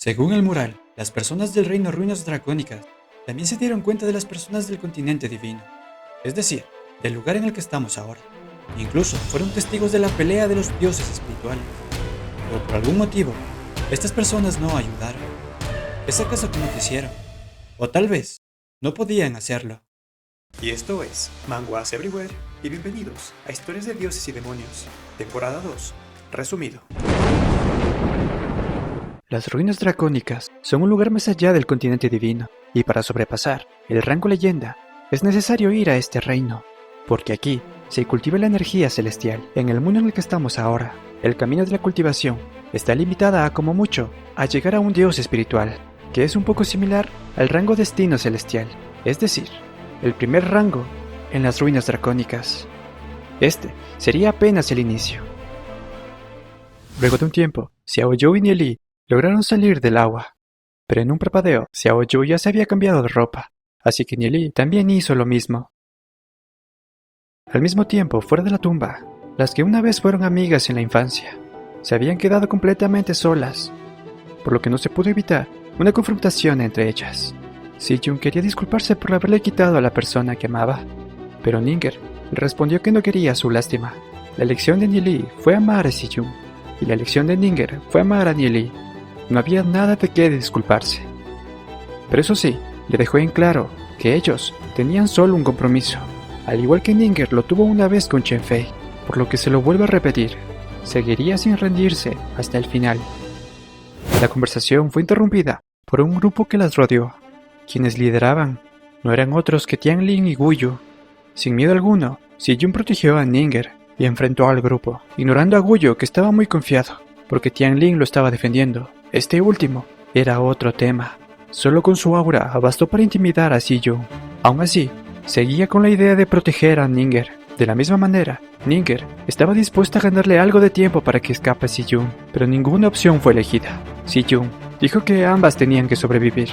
Según el mural, las personas del reino Ruinas Dracónicas también se dieron cuenta de las personas del continente divino, es decir, del lugar en el que estamos ahora. Incluso fueron testigos de la pelea de los dioses espirituales. Pero por algún motivo, estas personas no ayudaron. ¿Es acaso que no quisieron? O tal vez, no podían hacerlo. Y esto es Manguas Everywhere, y bienvenidos a Historias de Dioses y Demonios, temporada 2, resumido. Las ruinas dracónicas son un lugar más allá del continente divino, y para sobrepasar el rango leyenda, es necesario ir a este reino, porque aquí se cultiva la energía celestial. En el mundo en el que estamos ahora, el camino de la cultivación está limitada a como mucho a llegar a un dios espiritual, que es un poco similar al rango destino celestial, es decir, el primer rango en las ruinas dracónicas. Este sería apenas el inicio. Luego de un tiempo, Xiao Yu y Nieli lograron salir del agua, pero en un parpadeo, Xiao Yu ya se había cambiado de ropa, así que Nieli también hizo lo mismo. Al mismo tiempo, fuera de la tumba, las que una vez fueron amigas en la infancia, se habían quedado completamente solas, por lo que no se pudo evitar una confrontación entre ellas. Si-jun quería disculparse por haberle quitado a la persona que amaba, pero Ninger respondió que no quería su lástima. La elección de Nieli fue amar a Si-jun, y la elección de Ninger fue amar a Nieli. No había nada de qué disculparse. Pero eso sí, le dejó en claro que ellos tenían solo un compromiso, al igual que Ninger lo tuvo una vez con Chen Fei, por lo que se lo vuelve a repetir, seguiría sin rendirse hasta el final. La conversación fue interrumpida por un grupo que las rodeó. Quienes lideraban no eran otros que Tianling y Guyu. Sin miedo alguno, Si-jun protegió a Ninger y enfrentó al grupo, ignorando a Guyu, que estaba muy confiado, porque Tianling lo estaba defendiendo. Este último era otro tema. Solo con su aura bastó para intimidar a Si-jun. Aún así, seguía con la idea de proteger a Ninger. De la misma manera, Ninger estaba dispuesta a ganarle algo de tiempo para que escape Si-jun, pero ninguna opción fue elegida. Si-jun dijo que ambas tenían que sobrevivir.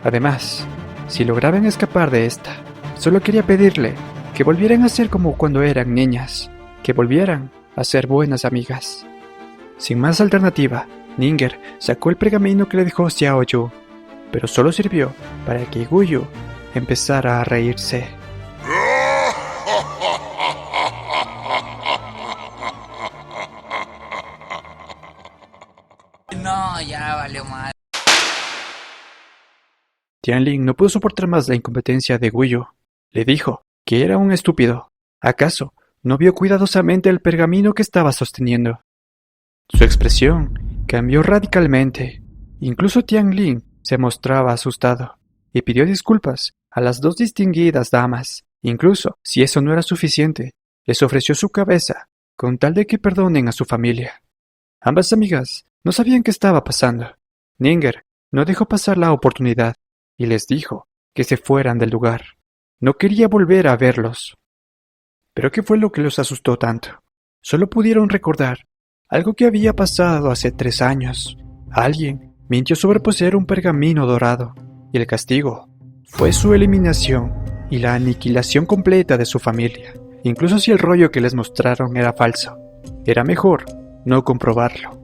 Además, si lograban escapar de esta, solo quería pedirle que volvieran a ser como cuando eran niñas, que volvieran a ser buenas amigas. Sin más alternativa, Ninger sacó el pergamino que le dejó Xiao Yu, pero solo sirvió para que Guyu empezara a reírse. No, ya valió mal. Tianling no pudo soportar más la incompetencia de Guyu. Le dijo que era un estúpido. ¿Acaso no vio cuidadosamente el pergamino que estaba sosteniendo? Su expresión cambió radicalmente. Incluso Tianling se mostraba asustado y pidió disculpas a las dos distinguidas damas. Incluso, si eso no era suficiente, les ofreció su cabeza con tal de que perdonen a su familia. Ambas amigas no sabían qué estaba pasando. Ninger no dejó pasar la oportunidad y les dijo que se fueran del lugar. No quería volver a verlos. ¿Pero qué fue lo que los asustó tanto? Solo pudieron recordar algo que había pasado hace 3 años. Alguien mintió sobre poseer un pergamino dorado, y el castigo fue su eliminación y la aniquilación completa de su familia. Incluso si el rollo que les mostraron era falso, era mejor no comprobarlo.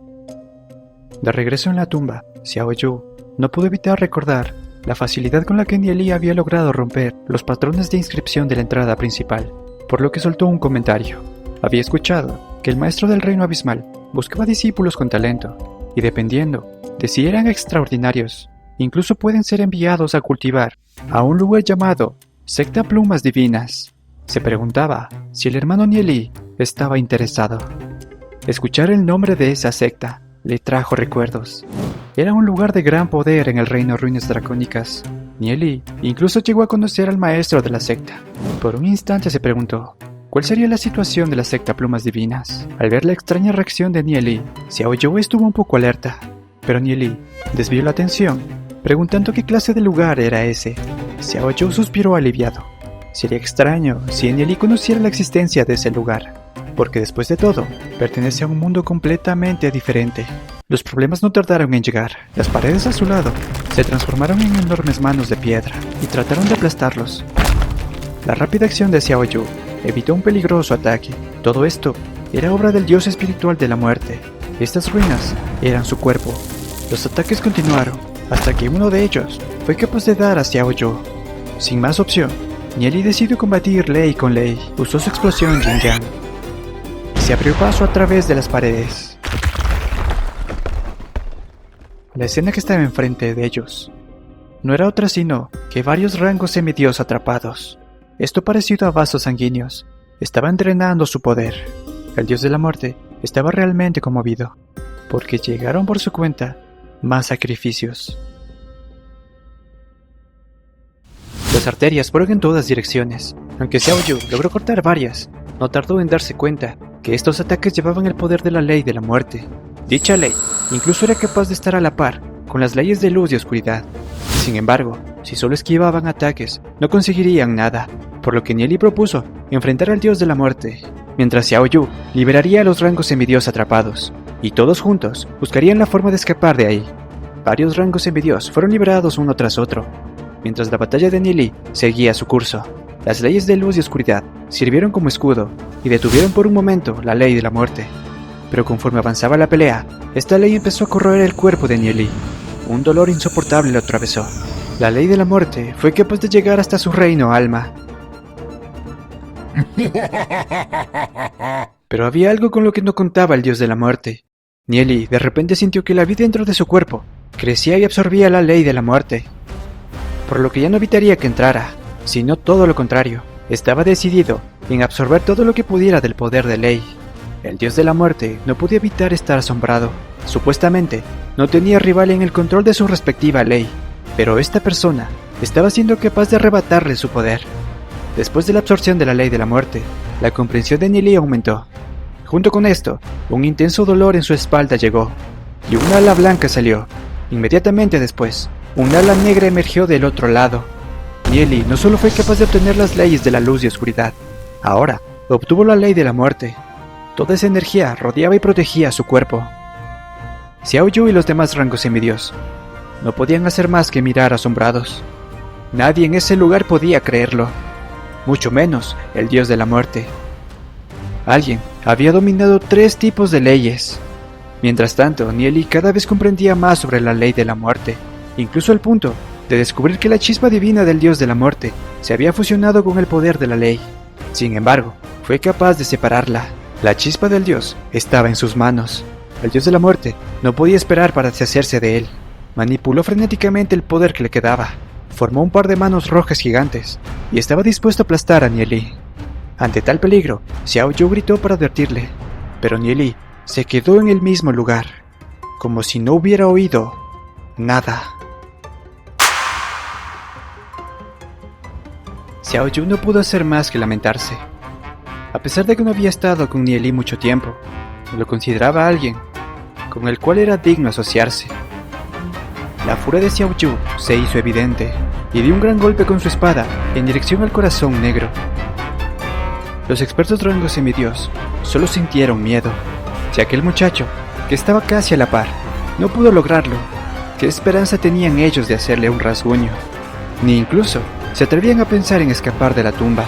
De regreso en la tumba, Xiao Yu no pudo evitar recordar la facilidad con la que Nieli había logrado romper los patrones de inscripción de la entrada principal, por lo que soltó un comentario. Había escuchado que el maestro del reino abismal buscaba discípulos con talento, y dependiendo de si eran extraordinarios, incluso pueden ser enviados a cultivar a un lugar llamado Secta Plumas Divinas. Se preguntaba si el hermano Nieli estaba interesado. Escuchar el nombre de esa secta le trajo recuerdos. Era un lugar de gran poder en el reino Ruinas Dracónicas. Nieli incluso llegó a conocer al maestro de la secta. Por un instante se preguntó cuál sería la situación de la secta Plumas Divinas. Al ver la extraña reacción de Nieli, Xiao Yu estuvo un poco alerta, pero Nieli desvió la atención, preguntando qué clase de lugar era ese. Xiao Yu suspiró aliviado. Sería extraño si Nieli conociera la existencia de ese lugar, porque después de todo, pertenece a un mundo completamente diferente. Los problemas no tardaron en llegar. Las paredes a su lado se transformaron en enormes manos de piedra y trataron de aplastarlos. La rápida acción de Xiao Yu evitó un peligroso ataque. Todo esto era obra del dios espiritual de la muerte. Estas ruinas eran su cuerpo. Los ataques continuaron, hasta que uno de ellos fue capaz de dar a Xiao Yu. Sin más opción, Nieli decidió combatir ley con ley. Usó su explosión Yin Yang. Se abrió paso a través de las paredes. La escena que estaba enfrente de ellos no era otra sino que varios rangos semidios atrapados. Esto parecido a vasos sanguíneos. Estaban drenando su poder. El dios de la muerte estaba realmente conmovido, porque llegaron por su cuenta más sacrificios. Las arterias fueron en todas direcciones. Aunque Xiao Yu logró cortar varias, no tardó en darse cuenta que estos ataques llevaban el poder de la ley de la muerte. Dicha ley incluso era capaz de estar a la par con las leyes de luz y oscuridad. Sin embargo, si solo esquivaban ataques, no conseguirían nada, por lo que Nieli propuso enfrentar al dios de la muerte, mientras Xiao Yu liberaría a los rangos semidios atrapados, y todos juntos buscarían la forma de escapar de ahí. Varios rangos semidios fueron liberados uno tras otro, mientras la batalla de Nieli seguía su curso. Las leyes de luz y oscuridad sirvieron como escudo y detuvieron por un momento la ley de la muerte. Pero conforme avanzaba la pelea, esta ley empezó a corroer el cuerpo de Nieli. Un dolor insoportable lo atravesó. La ley de la muerte fue capaz de llegar hasta su reino alma. Pero había algo con lo que no contaba el dios de la muerte. Nieli de repente sintió que la vida dentro de su cuerpo crecía y absorbía la ley de la muerte, por lo que ya no evitaría que entrara, sino todo lo contrario. Estaba decidido en absorber todo lo que pudiera del poder de ley. El dios de la muerte no podía evitar estar asombrado. Supuestamente, no tenía rival en el control de su respectiva ley, pero esta persona estaba siendo capaz de arrebatarle su poder. Después de la absorción de la ley de la muerte, la comprensión de Nieli aumentó. Junto con esto, un intenso dolor en su espalda llegó, y un ala blanca salió. Inmediatamente después, un ala negra emergió del otro lado. Nieli no solo fue capaz de obtener las leyes de la luz y oscuridad, ahora obtuvo la ley de la muerte. Toda esa energía rodeaba y protegía su cuerpo. Xiao Yu y los demás rangos semidios no podían hacer más que mirar asombrados. Nadie en ese lugar podía creerlo, mucho menos el dios de la muerte. Alguien había dominado 3 tipos de leyes. Mientras tanto, Nieli cada vez comprendía más sobre la ley de la muerte, incluso al punto de descubrir que la chispa divina del dios de la muerte se había fusionado con el poder de la ley. Sin embargo, fue capaz de separarla. La chispa del dios estaba en sus manos. El dios de la muerte no podía esperar para deshacerse de él. Manipuló frenéticamente el poder que le quedaba. Formó un par de manos rojas gigantes y estaba dispuesto a aplastar a Nieli. Ante tal peligro, Xiao Yu gritó para advertirle, pero Nieli se quedó en el mismo lugar, como si no hubiera oído nada. Xiao Yu no pudo hacer más que lamentarse. A pesar de que no había estado con Nieli mucho tiempo, lo consideraba alguien con el cual era digno asociarse. La furia de Xiao Yu se hizo evidente y dio un gran golpe con su espada en dirección al corazón negro. Los expertos rangos semidios solo sintieron miedo, ya que el muchacho, que estaba casi a la par, no pudo lograrlo. ¿Qué esperanza tenían ellos de hacerle un rasguño? Ni incluso se atrevían a pensar en escapar de la tumba.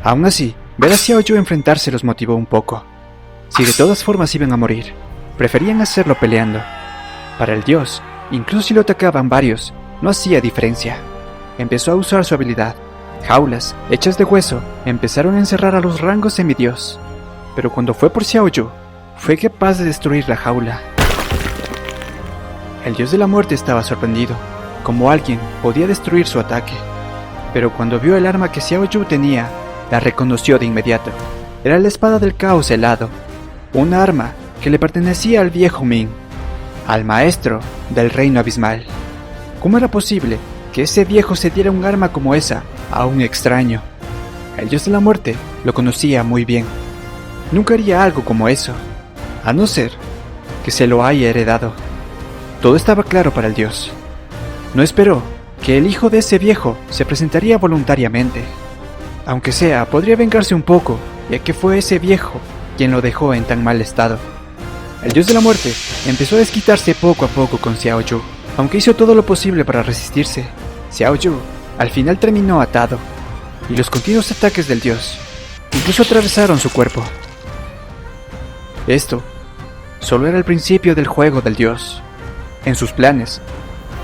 Aún así, ver a Xiao Yu enfrentarse los motivó un poco. Si de todas formas iban a morir, preferían hacerlo peleando. Para el dios, incluso si lo atacaban varios, no hacía diferencia. Empezó a usar su habilidad. Jaulas, hechas de hueso, empezaron a encerrar a los rangos semidios. Pero cuando fue por Xiao Yu, fue capaz de destruir la jaula. El dios de la muerte estaba sorprendido, como alguien podía destruir su ataque. Pero cuando vio el arma que Xiao Yu tenía, la reconoció de inmediato. Era la espada del caos helado, una arma que le pertenecía al viejo Ming, al maestro del reino abismal. ¿Cómo era posible que ese viejo se diera un arma como esa a un extraño? El dios de la muerte lo conocía muy bien. Nunca haría algo como eso, a no ser que se lo haya heredado. Todo estaba claro para el dios. No esperó que el hijo de ese viejo se presentaría voluntariamente. Aunque sea, podría vengarse un poco, ya que fue ese viejo quien lo dejó en tan mal estado. El dios de la muerte empezó a desquitarse poco a poco con Xiao Yu. Aunque hizo todo lo posible para resistirse, Xiao Yu al final terminó atado, y los continuos ataques del dios incluso atravesaron su cuerpo. Esto solo era el principio del juego del dios. En sus planes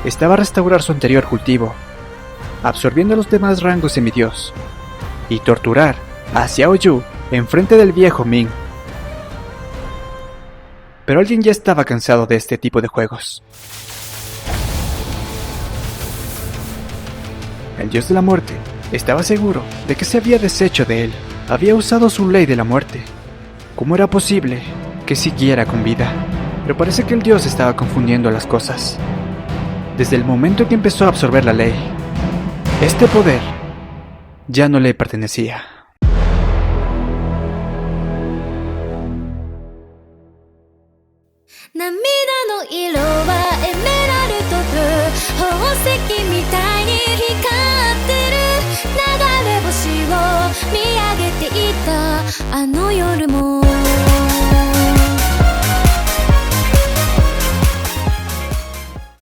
estaba restaurar su anterior cultivo, absorbiendo los demás rangos semidios, y torturar a Xiao Yu en frente del viejo Ming. Pero alguien ya estaba cansado de este tipo de juegos. El dios de la muerte estaba seguro de que se había deshecho de él. Había usado su ley de la muerte. ¿Cómo era posible que siguiera con vida? Pero parece que el dios estaba confundiendo las cosas. Desde el momento que empezó a absorber la ley, este poder ya no le pertenecía. "あの夜も